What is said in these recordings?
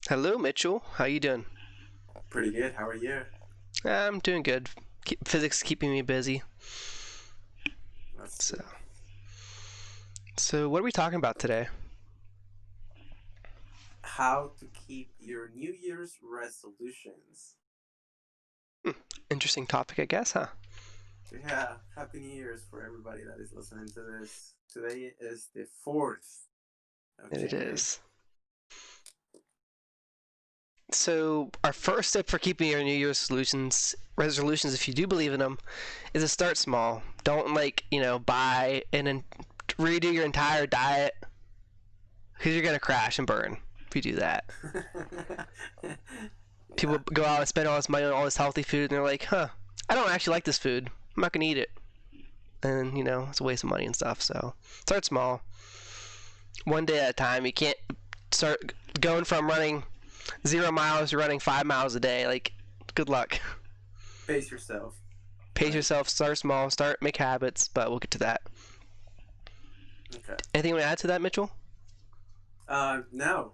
Hello, Mitchell. How you doing? Pretty good. How are you? I'm doing good. Physics keeping me busy. That's So, true. so what are we talking about today? How to keep your New Year's resolutions. Hmm, interesting topic, I guess, huh? So yeah, Happy New Year's for everybody that is listening to this. Today is the 4th of And it January. is. So, our first step for keeping your New Year's resolutions, if you do believe in them, is to start small. Don't buy and then redo your entire diet because you're gonna crash and burn if you do that. People Yeah, go out and spend all this money on all this healthy food, and they're like, "Huh, I don't actually like this food. I'm not gonna eat it." And it's a waste of money and stuff. So start small, one day at a time. You can't start going from running 0 miles to running 5 miles a day. Like, good luck. pace yourself, Pace right? yourself. Start small. Start make habits. But we'll get to that. Okay. Anything you want to add to that, Mitchell? No,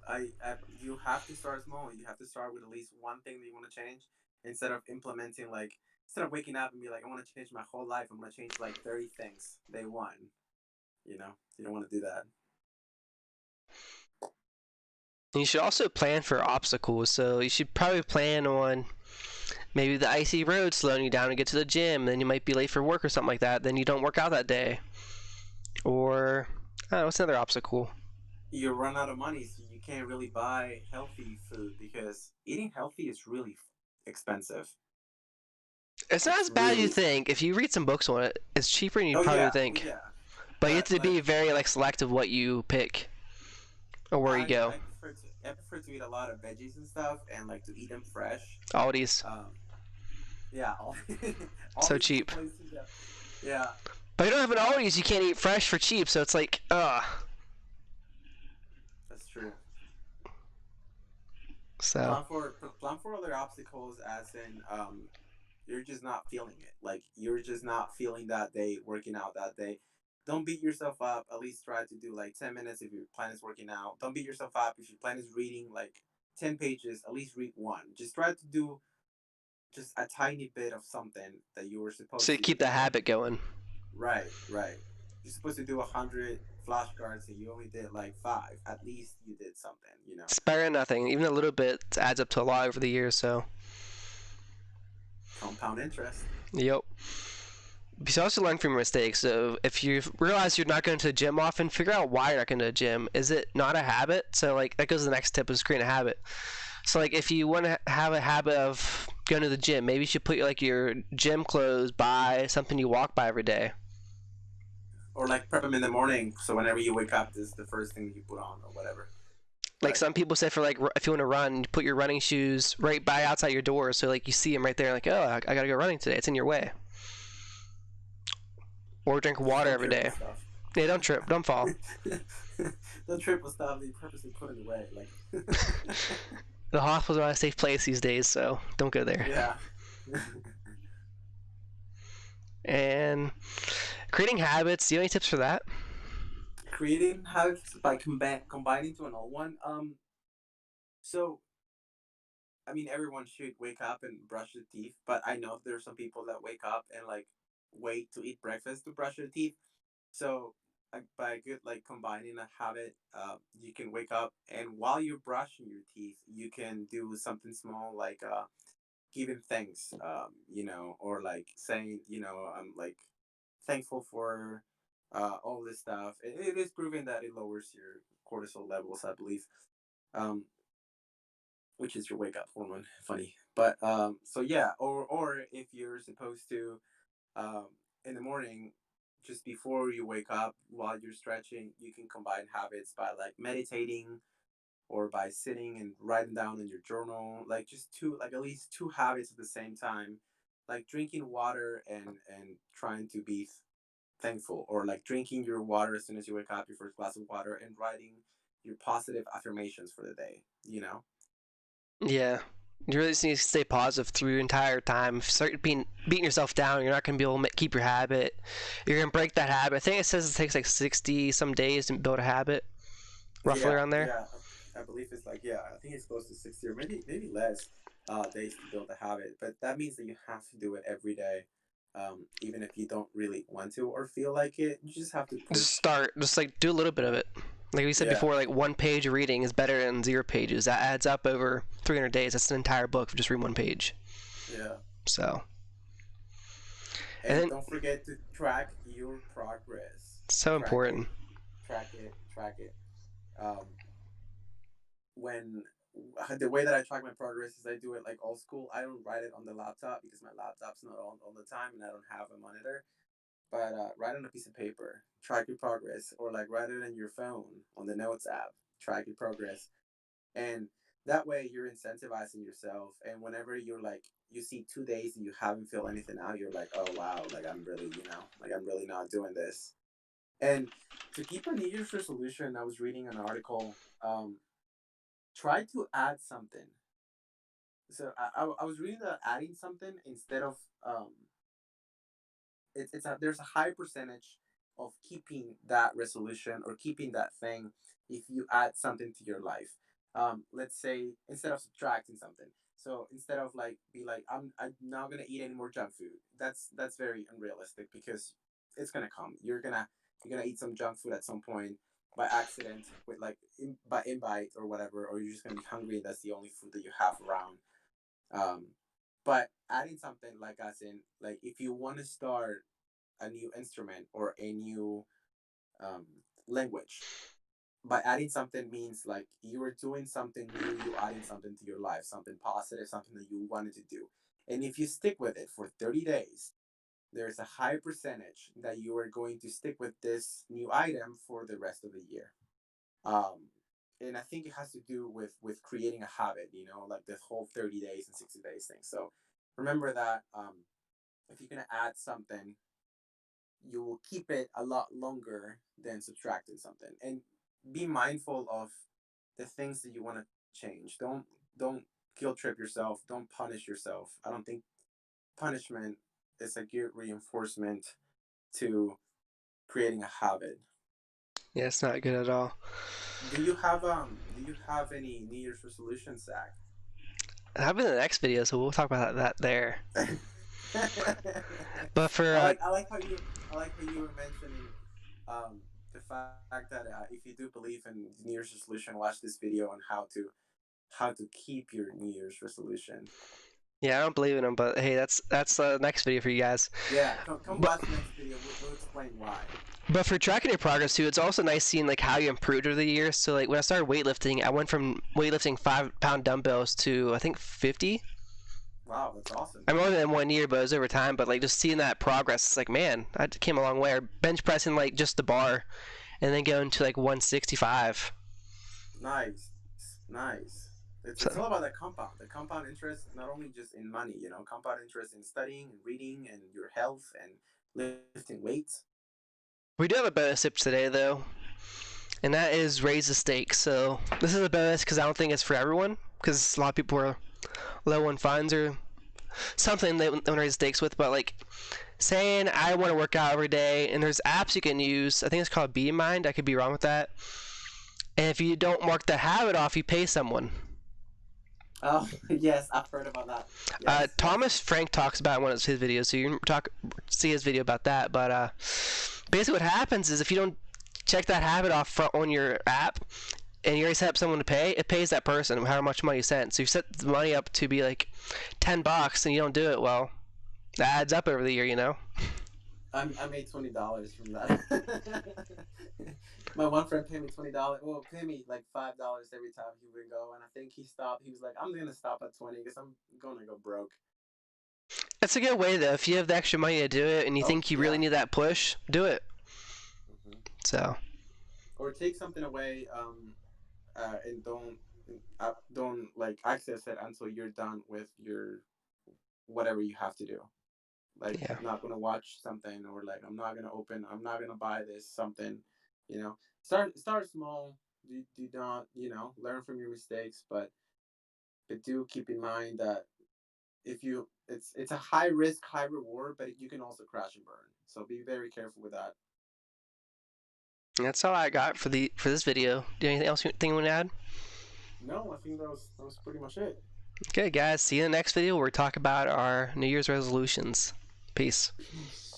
you have to start small. You have to start with at least one thing that you want to change instead of implementing instead of waking up and be like, I want to change my whole life. I'm going to change like 30 things day one. You don't want to do that. And you should also plan for obstacles. So you should probably plan on maybe the icy road slowing you down to get to the gym. Then you might be late for work or something like that. Then you don't work out that day. Or I don't know, what's another obstacle? You run out of money, so you can't really buy healthy food because eating healthy is really expensive. It's not It's as bad as you really. think. If you read some books on it, it's cheaper than you Oh probably would yeah, think. yeah. But you have But to be very selective what you pick or where you I go. prefer to eat a lot of veggies and stuff, and like to eat them fresh. Aldi's Um, yeah, all so this is a cheap. place to go. Yeah, But you don't have an but Aldi's, you can't eat fresh for cheap. So it's like, that's true. So Plan for other obstacles, as in you're just not feeling it. Like you're just not feeling that day, working out that day. Don't beat yourself up. At least try to do like 10 minutes if your plan is working out. Don't beat yourself up if your plan is reading like 10 pages. At least read one. Just try to do just a tiny bit of something that you were so supposed you to. keep the habit going. Right, right. You're supposed to do 100 flashcards and you only did like five. At least you did something. It's better than nothing. Even a little bit adds up to a lot over the years. So Compound interest. yep. You should also learn from your mistakes. So if you realize you're not going to the gym often, figure out why you're not going to the gym. Is it not a habit? So like that goes to the next tip is creating a habit. So like if you want to have a habit of going to the gym, maybe you should put your gym clothes by something you walk by every day. Or like prep them in the morning so whenever you wake up, this is the first thing you put on or whatever. Like Right. some people say for like if you want to run, you put your running shoes right by outside your door, so like you see them right there, like oh I gotta go running today. It's in your way. Or drink Just water don't every trip day. with stuff. Yeah, don't trip, don't fall. Don't trip with stuff that you purposely put in the way. Like, The hospital's not a safe place these days, so don't go there. yeah. And creating habits. Do you have any tips for that? Creating habits by combining to an old one. So I mean, everyone should wake up and brush their teeth, but I know there's some people that wake up and like wait to eat breakfast to brush their teeth. So like by good like combining a habit, you can wake up and while you're brushing your teeth, you can do something small like giving thanks, or like saying, I'm like thankful for all this stuff. It is proven that it lowers your cortisol levels, I believe. Um, which is your wake up hormone. Funny, but so yeah, or if you're supposed to um, in the morning, just before you wake up, while you're stretching, you can combine habits by like meditating or by sitting and writing down in your journal, like just two, like at least two habits at the same time, like drinking water and trying to be thankful, or like drinking your water as soon as you wake up, your first glass of water, and writing your positive affirmations for the day. Yeah. You really just need to stay positive through your entire time. If you start beating yourself down, you're not gonna be able to keep your habit. You're gonna break that habit. I think it says it takes like 60 some days to build a habit, roughly Yeah, around there. yeah. I believe it's like, yeah, I think it's close to 60 or maybe less days to build a habit. But that means that you have to do it every day, even if you don't really want to or feel like it. You just have to Just push. start. Just like do a little bit of it. Like we said Yeah, before, like 1 page of reading is better than 0 pages. That adds up over 300 days. That's an entire book for just reading 1 page. yeah. So, and And then don't forget to track your progress. so Track it, important. track it, track it. Um, when the way that I track my progress is I do it like old school. I don't write it on the laptop because my laptop's not on all the time and I don't have a monitor. But write on a piece of paper, track your progress, or like write it in your phone on the Notes app, track your progress, and that way you're incentivizing yourself. And whenever you're like you see 2 days and you haven't filled anything out, you're like, oh wow, like I'm really like I'm really not doing this. And to keep a New Year's resolution, I was reading an article. Try to add something. So I was reading that adding something instead of it's a there's a high percentage of keeping that resolution or keeping that thing if you add something to your life. Let's say instead of subtracting something. So instead of like be like I'm not gonna eat any more junk food. That's very unrealistic because it's gonna come. You're gonna eat some junk food at some point by accident with like by invite or whatever, or you're just gonna be hungry and that's the only food that you have around. Um, but adding something like as in like if you want to start a new instrument or a new um, language, by adding something means like you are doing something new, you adding something to your life, something positive, something that you wanted to do. And if you stick with it for 30 days, there's a high percentage that you are going to stick with this new item for the rest of the year. Um, and I think it has to do with creating a habit, like the whole 30 days and 60 days thing. So remember that if you're gonna add something, you will keep it a lot longer than subtracting something. And be mindful of the things that you want to change. Don't guilt trip yourself. Don't punish yourself. I don't think punishment is a good reinforcement to creating a habit. Yeah, it's not good at all. Do you have any New Year's resolutions, Zach? That'll be the next video, so we'll talk about that there. But for I like how you were mentioning the fact that if you do believe in New Year's resolution, watch this video on how to keep your New Year's resolution. yeah, I don't believe in them, but hey, that's the next video for you guys. Yeah, come But watch the next video. We'll explain why. but for tracking your progress too, it's also nice seeing like how you improved over the years. So like when I started weightlifting, I went from weightlifting 5 pound dumbbells to I think 50. Wow, that's awesome. I'm only in 1 year, but it was over time. But like just seeing that progress, it's like man, I came a long way. Or bench pressing like just the bar, and then going to like 165. Nice, nice. It's So all about the compound interest, not only just in money, compound interest in studying and reading and your health and lifting weights. we do have a bonus tip today though, and that is raise the stakes. So this is a bonus because I don't think it's for everyone because a lot of people are low on funds or something they want to raise the stakes with. But like saying I want to work out every day, and there's apps you can use. I think it's called Be Mind. I could be wrong with that. And if you don't mark the habit off, you pay someone. Oh, yes, I've heard about that. Yes, yes. Thomas Frank talks about it in one of his videos, so you can see his video about that. But basically, what happens is if you don't check that habit off on your app, and you already set up someone to pay, it pays that person however much money you sent. So you set the money up to be like $10, and you don't do it, well, that adds up over the year. I made $20 from that. My one friend paid me $20. Well, paid me like $5 every time he would go, and I think he stopped. He was like, "I'm gonna stop at 20 because I'm gonna go broke." That's a good way though. If you have the extra money to do it, and you Oh think you really yeah. need that push, do it. Hmm. So Or take something away, and don't like access it until you're done with your whatever you have to do. Like yeah. not gonna watch something or like I'm not gonna buy this something, start small. Do not, learn from your mistakes, but do keep in mind that if you it's a high risk, high reward, but you can also crash and burn. So be very careful with that. That's all I got for this video. Do you have anything else you want to add? No, I think that was pretty much it. Okay, guys. See you in the next video where we talk about our New Year's resolutions. Peace. Peace.